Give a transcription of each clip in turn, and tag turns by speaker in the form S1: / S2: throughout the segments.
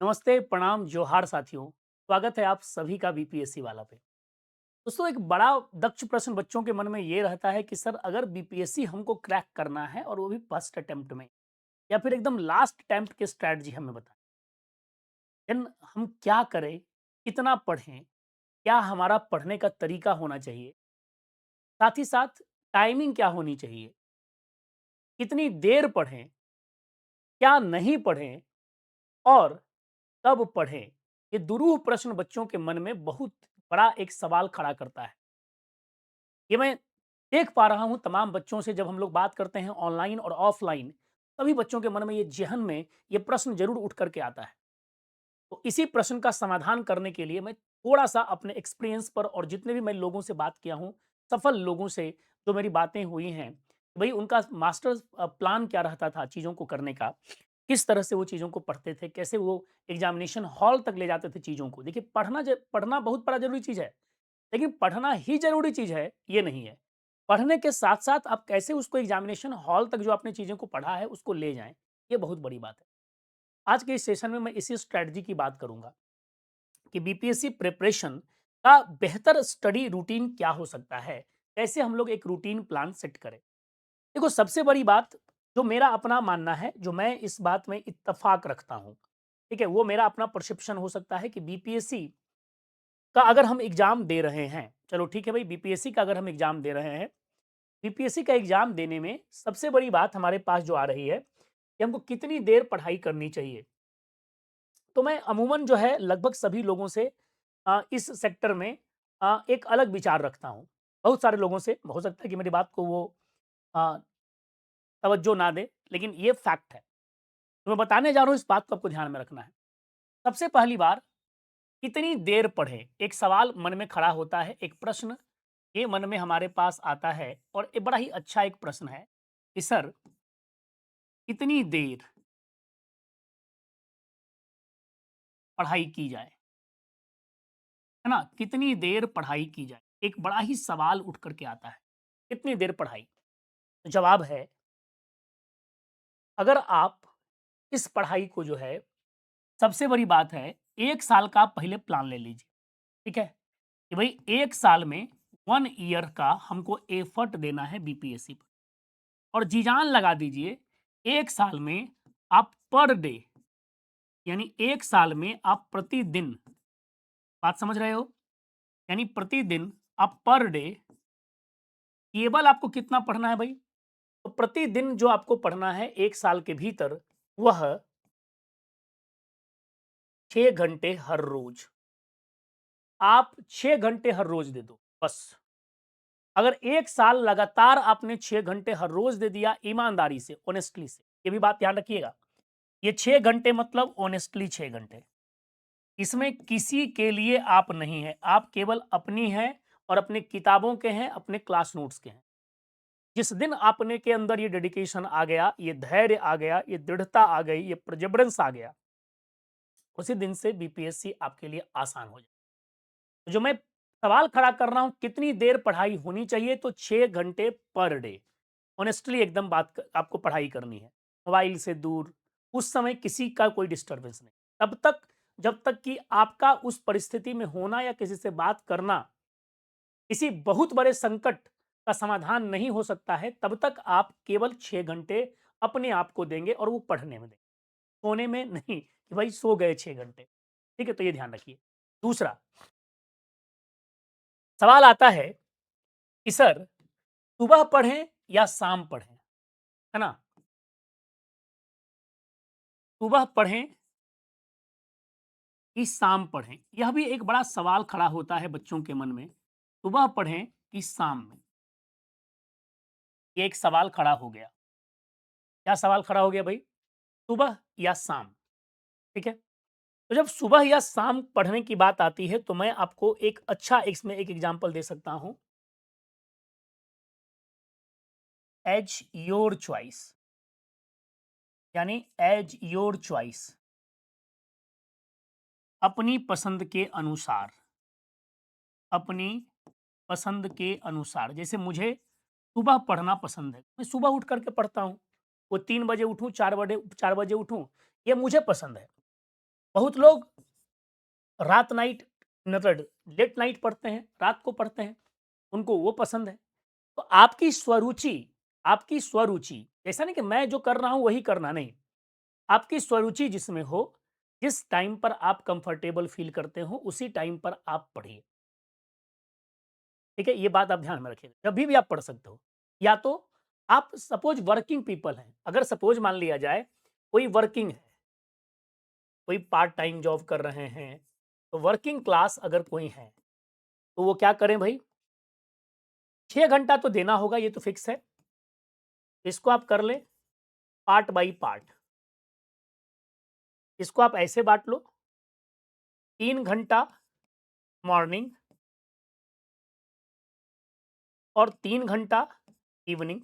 S1: नमस्ते, प्रणाम, जोहार साथियों। स्वागत है आप सभी का बीपीएससी वाला पे। दोस्तों एक बड़ा दक्ष प्रश्न बच्चों के मन में ये रहता है कि सर अगर बीपीएससी हमको क्रैक करना है और वो भी फर्स्ट अटेम्प्ट में या फिर एकदम लास्ट अटेम्प्ट की स्ट्रैटेजी हमें बताएं। देन हम क्या करें, कितना पढ़ें, क्या हमारा पढ़ने का तरीका होना चाहिए, साथ ही साथ टाइमिंग क्या होनी चाहिए, कितनी देर पढ़ें, क्या नहीं पढ़ें और कब पढ़ें। ये दुरूह प्रश्न बच्चों के मन में बहुत बड़ा एक सवाल खड़ा करता है। ये मैं देख पा रहा हूँ तमाम बच्चों से जब हम लोग बात करते हैं ऑनलाइन और ऑफलाइन, सभी बच्चों के मन में ये ज़हन में ये प्रश्न ज़रूर उठ कर के आता है। तो इसी प्रश्न का समाधान करने के लिए मैं थोड़ा-सा अपने एक्सपीरियंस पर और जितने भी मैं लोगों से बात किया हूँ, सफल लोगों से जो मेरी बातें हुई हैं, भई उनका मास्टर्स प्लान क्या रहता था चीज़ों को करने का, किस तरह से वो चीज़ों को पढ़ते थे, कैसे वो एग्ज़ामिनेशन हॉल तक ले जाते थे चीज़ों को। देखिए पढ़ना बहुत बड़ा ज़रूरी चीज़ है। लेकिन पढ़ना ही ज़रूरी चीज़ है, ये नहीं है। पढ़ने के साथ-साथ आप कैसे उसको एग्ज़ामिनेशन हॉल तक जो आपने चीज़ों को पढ़ा है, उसको ले जाएँ, ये बहुत बड़ी बात है। आज के इस सेशन में मैं इसी स्ट्रैटेजी की बात करूँगा कि बीपीएससी प्रिपरेशन का बेहतर स्टडी रूटीन क्या हो सकता है? कैसे हम लोग एक रूटीन प्लान सेट करें? देखो, सबसे बड़ी बात जो मेरा अपना मानना है, जो मैं इस बात में इत्तेफ़ाक रखता हूँ, ठीक है? वो मेरा अपना परसेप्शन हो सकता है कि बीपीएससी का अगर हम एग्ज़ाम दे रहे हैं, चलो ठीक है भाई, बीपीएससी का अगर हम एग्ज़ाम दे रहे हैं, बीपीएससी का एग्ज़ाम देने में सबसे बड़ी बात हमारे पास जो आ रही है कि हमको कितनी देर पढ़ाई करनी चाहिए। तो मैं अमूमन जो है लगभग सभी लोगों से इस सेक्टर में एक अलग विचार रखता हूँ। बहुत सारे लोगों से हो सकता है कि मेरी बात को वो अ, तवज्जो ना दें, लेकिन ये फैक्ट है। तो मैं बताने जा रहा हूँ, इस बात को आपको ध्यान में रखना है। सबसे पहली बार कितनी देर पढ़ें? एक सवाल मन में खड़ा होता है, एक प्रश्न ये मन में हमारे पास आता है और ये बड़ा ही अच्छा एक प्रश्न है कि सर कितनी देर पढ़ाई की जाए, है ना? कितनी देर पढ़ाई की जाए? एक बड़ा ही सवाल उठ कर के आता है, कितनी देर पढ़ाई? तो जवाब है, अगर आप इस पढ़ाई को जो है, सबसे बड़ी बात है 1 साल का आप पहले प्लान ले लीजिए, ठीक है? कि भई 1 साल में 1 ईयर का हमको एफर्ट देना है बीपीएससी पर और जी जान लगा दीजिए, 1 साल में आप पर डे यानी 1 साल में आप प्रतिदिन, बात समझ रहे हो? यानी प्रतिदिन आप पर डे केवल आपको कितना पढ़ना है भई? तो प्रतिदिन जो आपको पढ़ना है 1 साल के भीतर, वह 6 घंटे हर रोज़। आप 6 घंटे हर रोज़ दे दो, बस। अगर 1 साल लगातार आपने 6 घंटे हर रोज़ दे दिया ईमानदारी से, ऑनेस्टली से, ये भी बात ध्यान रखिएगा। ये 6 घंटे मतलब ऑनेस्टली 6 घंटे। इसमें किसी के लिए आप नहीं हैं, आप केवल अपनी हैं और अपनी किताबों के हैं, अपने क्लास नोट्स के हैं। जिस दिन आपने के अंदर ये डेडिकेशन आ गया, ये धैर्य आ गया, ये दृढ़ता आ गई, ये परसेवरेंस आ गया, उसी दिन से बीपीएससी आपके लिए आसान हो जाए। तो जो मैं सवाल खड़ा कर रहा हूं, कितनी देर पढ़ाई होनी चाहिए? तो 6 घंटे पर डे। ऑनेस्टली एकदम आपको पढ़ाई करनी है, मोबाइल से दूर, उस समय किसी का कोई डिस्टर्बेंस नहीं, तब तक जब तक कि आपका उस परिस्थिति में होना या किसी से बात करना किसी बहुत बड़े संकट का समाधान नहीं हो सकता है, तब तक आप केवल 6 घंटे अपने आप को देंगे और वो पढ़ने में देंगे, सोने में नहीं कि भाई सो गए 6 घंटे। ठीक है? तो ये ध्यान रखिए। दूसरा सवाल आता है कि सर सुबह पढ़ें या शाम पढ़ें? है ना? सुबह पढ़ें कि शाम पढ़ें? यह भी एक बड़ा सवाल खड़ा होता है बच्चों के मन में। सुबह पढ़ें कि शाम में? ये एक सवाल खड़ा हो गया। क्या सवाल खड़ा हो गया भई? सुबह या शाम? ठीक है? तो जब सुबह या शाम पढ़ने की बात आती है, तो मैं आपको एक अच्छा इसमें एक एग्जांपल दे सकता हूं। एज योर चॉइस, यानी एज योर चॉइस, अपनी पसंद के अनुसार, अपनी पसंद के अनुसार। जैसे मुझे सुबह पढ़ना पसंद है, मैं सुबह उठ करके पढ़ता हूँ। वो 3 बजे उठूँ, 4 बजे उठूँ, ये मुझे पसंद है। बहुत लोग रात नाइट मतलब लेट नाइट पढ़ते हैं, रात को पढ़ते हैं, उनको वो पसंद है। तो आपकी स्वरुचि, ऐसा नहीं कि मैं जो कर रहा हूँ वही करना, नहीं। आपकी स्वरुचि जिसमें हो, जिस टाइम पर आप कंफर्टेबल फ़ील करते हो, उसी टाइम पर आप पढ़िए। ठीक है? ये बात आप ध्यान में रखिएगा, कभी भी आप पढ़ सकते हो। या तो आप सपोज़ वर्किंग पीपल हैं, अगर सपोज़ मान लिया जाए कोई वर्किंग है, कोई पार्ट टाइम जॉब कर रहे हैं, तो वर्किंग क्लास अगर कोई है, तो वो क्या करें भई? 6 घंटा तो देना होगा, ये तो फिक्स है। इसको आप कर लें पार्ट बाय पार्ट। इसको आप ऐसे बाँट लो, 3 घंटा मॉर्निंग और 3 घंटा इवनिंग,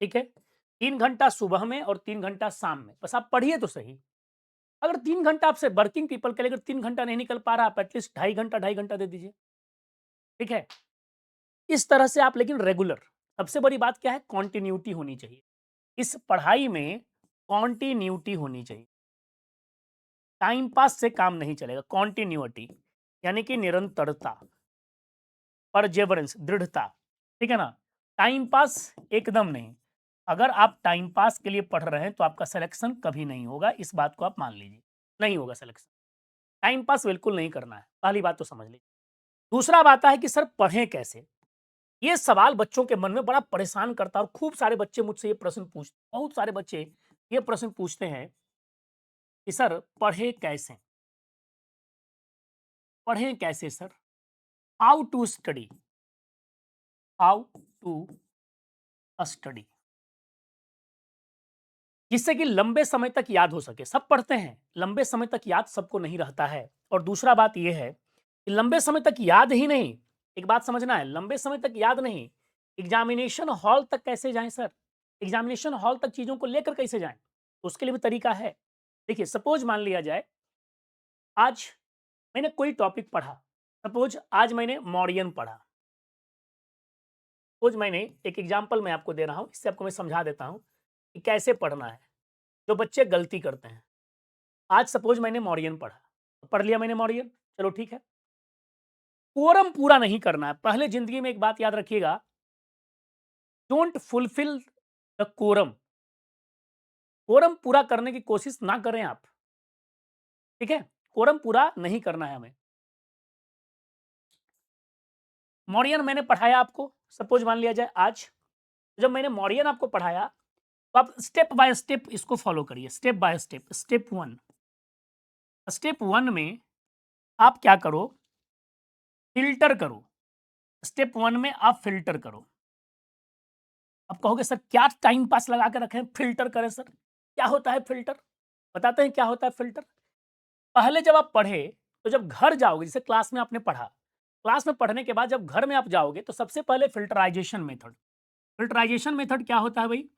S1: ठीक है? 3 घंटा सुबह में और 3 घंटा शाम में, बस आप पढ़िए तो सही। अगर 3 घंटा आपसे वर्किंग पीपल के लिए अगर 3 घंटा नहीं निकल पा रहा, आप एटलीस्ट ढाई घंटा दे दीजिए, ठीक है? इस तरह से आप लेकिन रेगुलर, सबसे बड़ी बात क्या है? कॉन्टिन्यूटी होनी चाहिए। इस पढ़ाई में कॉन्टिन्यूटी होनी चाहिए। टाइम पास से काम नहीं चलेगा, कॉन्टिन्यूटी यानी कि निरंतरता, परजेवरेंस, दृढ़ता, ठीक है ना? टाइम पास एकदम नहीं। अगर आप टाइम पास के लिए पढ़ रहे हैं तो आपका सिलेक्शन कभी नहीं होगा, इस बात को आप मान लीजिए, नहीं होगा सिलेक्शन। टाइम पास बिल्कुल नहीं करना है, पहली बात तो समझ लीजिए। दूसरा अब आता है कि सर पढ़ें कैसे? ये सवाल बच्चों के मन में बड़ा परेशान करता है और खूब सारे बच्चे मुझसे ये प्रश्न पूछते, बहुत सारे बच्चे ये प्रश्न पूछते हैं कि सर पढ़ें कैसे? पढ़ें कैसे sir? How to study? How to study? जिससे कि लंबे समय तक याद हो सके। सब पढ़ते हैं, लंबे समय तक याद सबको नहीं रहता है। और दूसरा बात ये है कि लंबे समय तक याद ही नहीं, एक बात समझना है, लंबे समय तक याद नहीं, एग्जामिनेशन हॉल तक कैसे जाएँ सर? एग्जामिनेशन हॉल तक चीज़ों को लेकर कैसे जाएँ? उसके लिए भी तरीका है। देखिए सपोज़ मान लिया जाए, आज मैंने कोई टॉपिक पढ़ा, सपोज़ आज मैंने मॉरियन पढ़ा। सपोज़ मैंने एक एग्ज़ाम्पल मैं आपको दे रहा हूँ, इससे आपको मैं समझा देता हूँ कि कैसे पढ़ना है, जो बच्चे गलती करते हैं। आज सपोज मैंने मॉरियन पढ़ा, पढ़ लिया मैंने मॉरियन, चलो ठीक है। कोरम पूरा नहीं करना है। पहले ज़िंदगी में एक बात याद रखिएगा, don't fulfil the quorum. Quorum पूरा करने की कोशिश ना करें आप, ठीक है? कोरम पूरा नहीं करना है हमें। मॉरियन मैंने पढ़ाया आपको, सपोज मान लिया जाए आज, जब मैंने मॉरियन आपको पढ़ाया, तो आप स्टेप बाय स्टेप इसको फॉलो करिए, स्टेप बाय स्टेप। स्टेप 1 में आप क्या करो, फ़िल्टर करो। स्टेप 1 में आप फ़िल्टर करो। अब कहोगे सर क्या टाइम पास लगा के रखे हैं, फ़िल्टर करें सर? क्या होता है फ़िल्टर? बताते हैं क्या होता है फ़िल्टर? पहले जब आप पढ़े, तो जब घर जाओगे, जैसे क्लास में आपने पढ़ा, क्लास में पढ़ने के बाद जब घर में आप जाओगे, तो सबसे पहले फ़िल्टराइज़ेशन मेथड क्या होता है भई?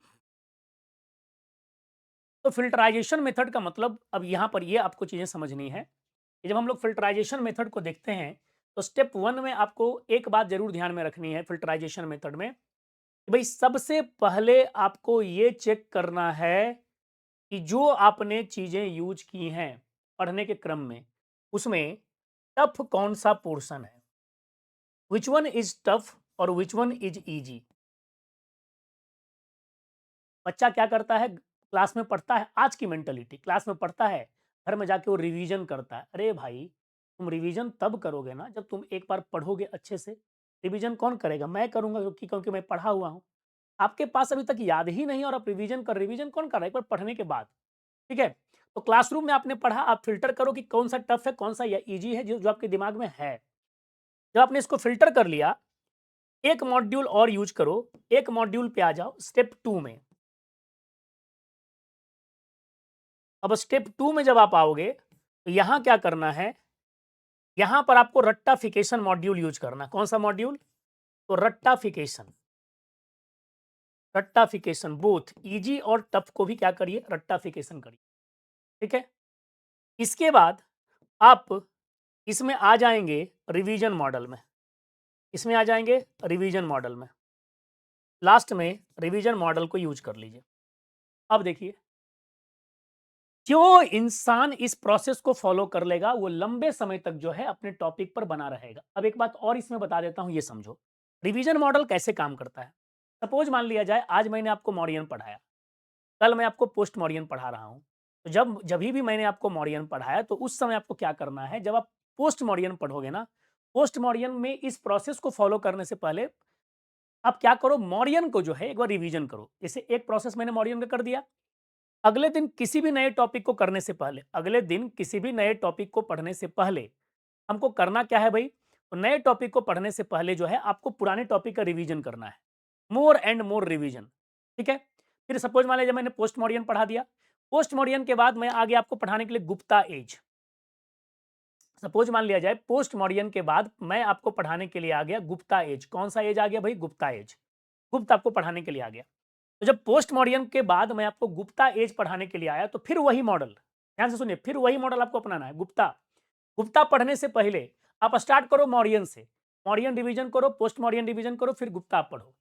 S1: तो फ़िल्टराइज़ेशन मेथड का मतलब अब यहाँ पर ये आपको चीज़ें समझनी है, कि जब हम लोग फ़िल्टराइज़ेशन मेथड को देखते हैं, तो स्टेप 1 में आपको एक बात ज़रूर ध्यान में रखनी है फ़िल्टराइज़ेशन मेथड में, कि भई सबसे पहले आपको ये चेक करना है कि जो आपने चीज़ें यूज़ की हैं पढ़ने के क्रम में, उसमें टफ कौन-सा पोर्शन है? व्हिच वन इज़ टफ और व्हिच वन इज़ ईज़ी? बच्चा क्या करता है, क्लास में पढ़ता है, आज की मेंटालिटी, क्लास में पढ़ता है, घर में जाके वो रिवीजन करता है। अरे भाई, तुम रिवीजन तब करोगे ना जब तुम एक बार पढ़ोगे अच्छे से। रिवीजन कौन करेगा? मैं करूँगा, क्योंकि मैं पढ़ा हुआ हूँ। आपके पास अभी तक याद ही नहीं और आप रिवीजन कौन कर रहा है? एक बार पढ़ने के बाद, ठीक है? तो क्लासरूम में आपने पढ़ा, आप फ़िल्टर करो कि कौन-सा टफ है, कौन-सा या ईज़ी है, जो जो आपके दिमाग में है। जब आपने इसको फ़िल्टर कर लिया, एक मॉड्यूल और यूज़ करो, एक मॉड्यूल पे आ जाओ स्टेप 2 में। अब स्टेप 2 में जब आप आओगे, तो यहाँ क्या करना है, यहाँ पर आपको रट्टाफिकेशन मॉड्यूल यूज़ करना है। कौन-सा मॉड्यूल? तो रट्टाफिकेशन बोथ ईज़ी और टफ को भी क्या करिए, रट्टाफिकेशन करिए, ठीक है? इसके बाद आप इसमें आ जाएँगे रिवीजन मॉडल में, इसमें आ जाएँगे रिवीजन मॉडल में। लास्ट में रिवीजन मॉडल को यूज़ कर लीजिए। अब देखिए, जो इंसान इस प्रोसेस को फॉलो कर लेगा, वो लंबे समय तक जो है अपने टॉपिक पर बना रहेगा। अब एक बात और इसमें बता देता हूँ, ये समझो। रिवीजन मॉडल कैसे काम करता है? सपोज मान लिया जाए आज मैंने आपको मॉडियन पढ़ाया, कल मैं आपको पोस्ट मॉडियन पढ़ा रहा हूँ। तो जब जभी भी मैंने आपको मॉडियन पढ़ाया तो उस समय आपको क्या करना है, जब आप पोस्ट मॉडियन पढ़ोगे ना, पोस्ट मॉडियन में इस प्रोसेस को फॉलो करने से पहले आप क्या करो, मॉडियन को जो है एक बार रिवीजन करो। जैसे एक प्रोसेस मैंने मॉडियन का कर दिया, अगले दिन किसी भी नए टॉपिक को करने से पहले, अगले दिन किसी भी नए टॉपिक को पढ़ने से पहले हमको करना क्या है भाई? तो नए टॉपिक को पढ़ने से पहले जो है आपको पुराने टॉपिक का रिवीजन करना है। मोर एंड मोर रिवीजन, ठीक है? फिर सपोज मान लीजिए मैंने पोस्ट मॉडियन पढ़ा दिया, पोस्ट मॉडियन के बाद मैं आगे आपको पढ़ाने के लिए गुप्ता एज। सपोज मान लिया जाए पोस्ट मॉडियन के बाद मैं आपको पढ़ाने के लिए आ गया गुप्ता एज। कौन सा एज आ गया भाई? गुप्ता एज। गुप्त आपको पढ़ाने के लिए आ गया। तो जब पोस्ट मॉडियन के बाद मैं आपको गुप्ता एज पढ़ाने के लिए आया तो फिर वही मॉडल, ध्यान से सुनिए, फिर वही मॉडल आपको अपनाना है। गुप्ता, गुप्ता पढ़ने से पहले आप स्टार्ट करो मॉडियन से, मॉडियन रिवीजन करो, पोस्ट मॉडियन रिवीजन करो, फिर गुप्ता आप पढ़ो।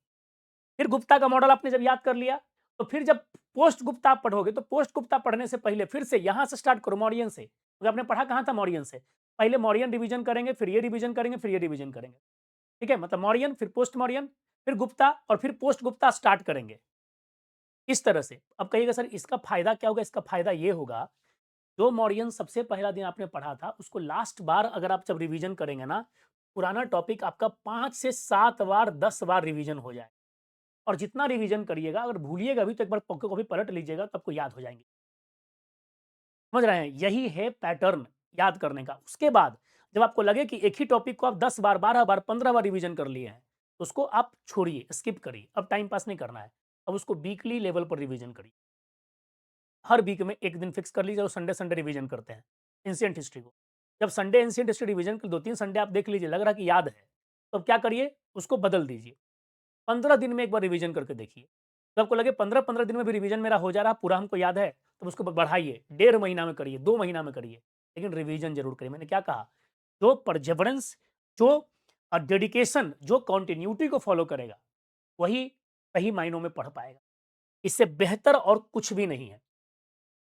S1: फिर गुप्ता का मॉडल आपने जब याद कर लिया, तो फिर जब पोस्ट गुप्ता आप पढ़ोगे तो पोस्ट गुप्ता पढ़ने से पहले फिर से यहां से स्टार्ट करो मॉडियन से, क्योंकि आपने पढ़ा कहां था? मॉडियन से। पहले मॉडियन रिवीजन करेंगे, फिर ये रिवीजन करेंगे, फिर ये रिवीजन करेंगे, ठीक है? मतलब मॉडियन, फिर पोस्ट मॉडियन, फिर गुप्ता और फिर पोस्ट गुप्ता स्टार्ट करेंगे इस तरह से। अब कहिएगा सर इसका फायदा क्या होगा? इसका फायदा ये होगा, जो मॉडियन सबसे पहला दिन आपने पढ़ा था उसको लास्ट बार अगर आप जब रिवीजन करेंगे ना, पुराना टॉपिक आपका 5 से 7 बार 10 बार रिवीजन हो जाए। और जितना रिवीजन करिएगा, अगर भूलिएगा भी तो एक बार कॉपी पलट लीजिएगा तो आपको याद हो जाएंगे। समझ रहे हैं? यही है पैटर्न याद करने का। उसके बाद जब आपको लगे कि एक ही टॉपिक को आप 10 बार, 12 बार, 15 बार रिवीजन कर लिए हैं, तो उसको आप छोड़िए, स्किप करिए। अब टाइम पास नहीं करना है। अब उसको वीकली लेवल पर रिवीजन करिए। हर वीक में एक दिन फिक्स कर लीजिए और संडे संडे रिवीजन करते हैं एंशिएंट हिस्ट्री को। जब संडे एंशिएंट हिस्ट्री रिवीजन के 2-3 संडे आप देख लीजिए, लग रहा है कि याद है, तो अब क्या करिए, उसको बदल दीजिए। 15 दिन में एक बार रिवीजन करके देखिए। तो आपको लगे 15-15 दिन में भी रिवीजन मेरा हो जा रहा है, पूरा हमको याद है, तो उसको बढ़ाइए, 1.5 महीना में करिए, 2 महीना में करिए, लेकिन रिवीजन ज़रूर करिए। मैंने क्या कहा? जो परसेवरेंस, जो डेडिकेशन, जो कंटिन्यूटी को फॉलो करेगा, वही सही मायनों में पढ़ पाएगा। इससे बेहतर और कुछ भी नहीं है।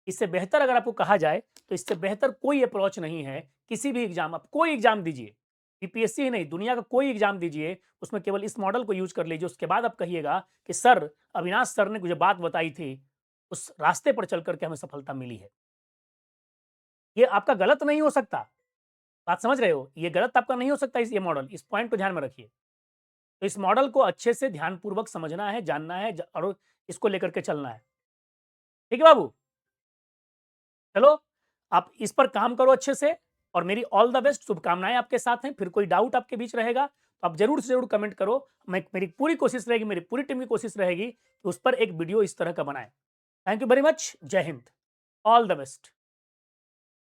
S1: इससे बेहतर अगर आपको कहा जाए, तो इससे बेहतर कोई अप्रोच नहीं है। किसी भी एग्ज़ाम, आप कोई एग्ज़ाम दीजिए, यूपीएससी ही नहीं, दुनिया का कोई एग्ज़ाम दीजिए, उसमें केवल इस मॉडल को यूज़ कर लीजिए। उसके बाद आप कहिएगा कि सर, अविनाश सर ने मुझे बात बताई थी, उस रास्ते पर चल कर के हमें सफलता मिली है। ये आपका गलत नहीं हो सकता, बात समझ रहे हो? ये गलत आपका नहीं हो सकता इस ये मॉडल, इस पॉइंट को ध्यान में रखिए। तो इस मॉडल को अच्छे से ध्यानपूर्वक समझना है, जानना है और इसको लेकर के चलना है। ठीक है बाबू? चलो, आप इस पर काम करो अच्छे से और मेरी ऑल द बेस्ट, शुभकामनाएँ आपके साथ हैं। फिर कोई डाउट आपके बीच रहेगा, तो आप ज़रूर से ज़रूर कमेंट करो। मैं मेरी पूरी कोशिश रहेगी, मेरी पूरी टीम की कोशिश रहेगी कि उस पर एक वीडियो इस तरह का बनाएँ। Thank you very much. जय हिंद। All the best.